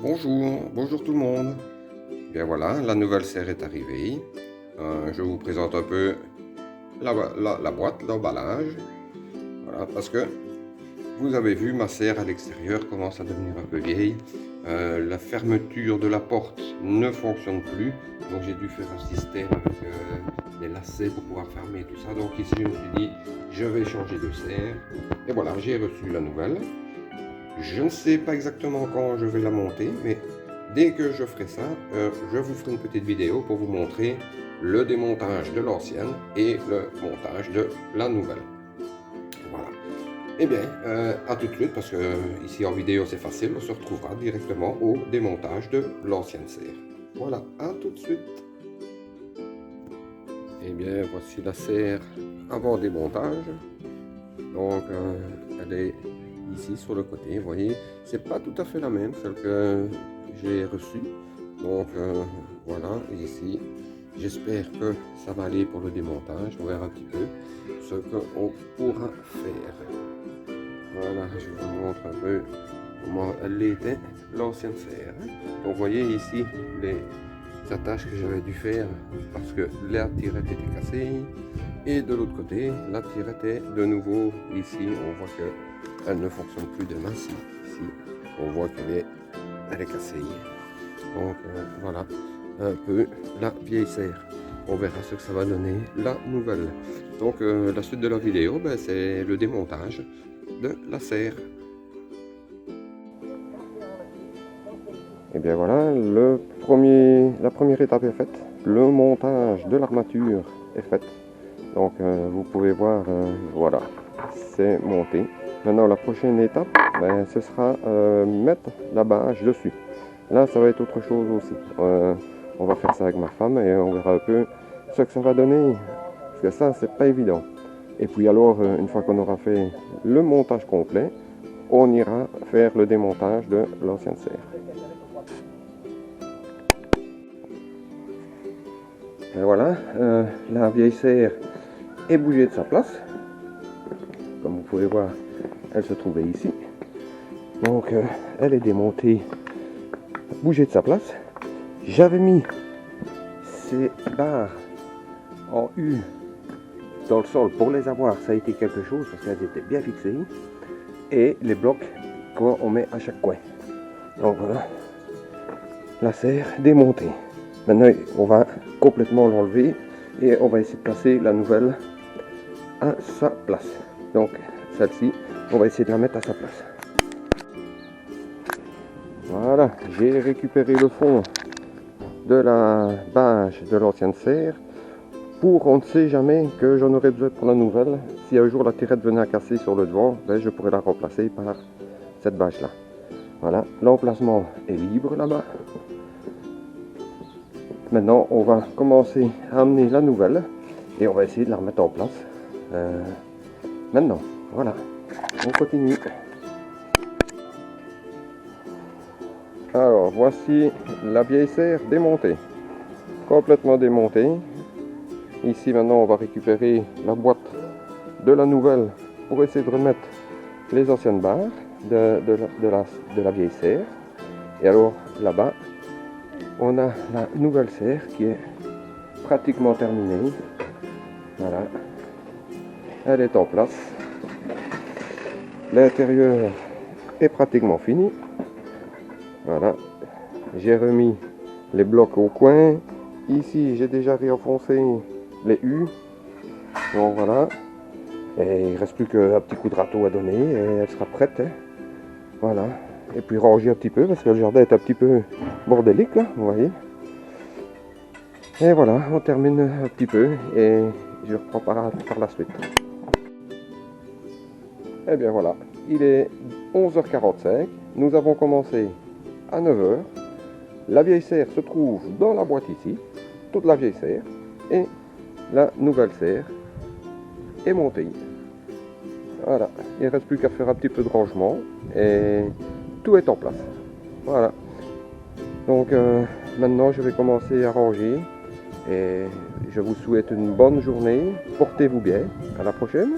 Bonjour tout le monde. Bien voilà, la nouvelle serre est arrivée. Je vous présente un peu la boîte, l'emballage. Voilà, parce que vous avez vu, ma serre à l'extérieur commence à devenir un peu vieille. La fermeture de la porte ne fonctionne plus. Donc j'ai dû faire un système avec des lacets pour pouvoir fermer tout ça. Donc ici je me suis dit, je vais changer de serre. Et voilà, j'ai reçu la nouvelle. Je ne sais pas exactement quand je vais la monter, mais dès que je ferai ça, je vous ferai une petite vidéo pour vous montrer le démontage de l'ancienne et le montage de la nouvelle. Voilà. Eh bien, à tout de suite, parce que ici en vidéo c'est facile, on se retrouvera directement au démontage de l'ancienne serre. Voilà, à tout de suite. Eh bien, voici la serre avant démontage. Donc, elle est ici sur le côté, vous voyez, c'est pas tout à fait la même, celle que j'ai reçue. Donc, voilà, ici, j'espère que ça va aller pour le démontage. On verra un petit peu ce qu'on pourra faire. Voilà, je vous montre un peu comment elle était, l'ancienne serre. Donc, vous voyez ici les attaches que j'avais dû faire parce que la tirette était cassée. Et de l'autre côté, la tirette est de nouveau ici. On voit qu'elle ne fonctionne plus de main. Ici, on voit qu'elle est cassée. Donc voilà un peu la vieille serre. On verra ce que ça va donner la nouvelle. Donc la suite de la vidéo, ben, c'est le démontage de la serre. Et bien voilà, la première étape est faite. Le montage de l'armature est fait. Donc vous pouvez voir, voilà, c'est monté. Maintenant la prochaine étape, ben, ce sera mettre la bâche dessus. Là ça va être autre chose aussi. On va faire ça avec ma femme et on verra un peu ce que ça va donner. Parce que ça c'est pas évident. Et puis alors une fois qu'on aura fait le montage complet, on ira faire le démontage de l'ancienne serre. Et voilà, la vieille serre est bougée de sa place. Comme vous pouvez voir, elle se trouvait ici. Donc elle est démontée, bougée de sa place. J'avais mis ces barres en U dans le sol pour les avoir. Ça a été quelque chose parce qu'elles étaient bien fixées. Et les blocs qu'on met à chaque coin. Donc voilà, la serre démontée. Maintenant on va complètement l'enlever et on va essayer de placer la nouvelle à sa place. Donc celle-ci, on va essayer de la mettre à sa place. Voilà, j'ai récupéré le fond de la bâche de l'ancienne serre pour, on ne sait jamais, que j'en aurai besoin pour la nouvelle. Si un jour la tirette venait à casser sur le devant, ben, je pourrais la remplacer par cette bâche là. Voilà, l'emplacement est libre là-bas. Maintenant, on va commencer à amener la nouvelle et on va essayer de la remettre en place. Maintenant, voilà, on continue. Alors, voici la vieille serre démontée, complètement démontée. Ici, maintenant, on va récupérer la boîte de la nouvelle pour essayer de remettre les anciennes barres de la vieille serre. Et alors, là-bas, on a la nouvelle serre qui est pratiquement terminée. Voilà, elle est en place. L'intérieur est pratiquement fini. Voilà, j'ai remis les blocs au coin. Ici, j'ai déjà réenfoncé les U. Donc voilà, et il ne reste plus qu'un petit coup de râteau à donner et elle sera prête. Hein. Voilà, et puis ranger un petit peu parce que le jardin est un petit peu bordélique là, vous voyez. Et voilà, on termine un petit peu et je reprends par la suite. Et bien voilà, il est 11h45, nous avons commencé à 9h. La vieille serre se trouve dans la boîte ici, toute la vieille serre, et la nouvelle serre est montée. Voilà, il ne reste plus qu'à faire un petit peu de rangement et tout est en place. Voilà, donc maintenant je vais commencer à ranger et je vous souhaite une bonne journée, portez-vous bien, à la prochaine.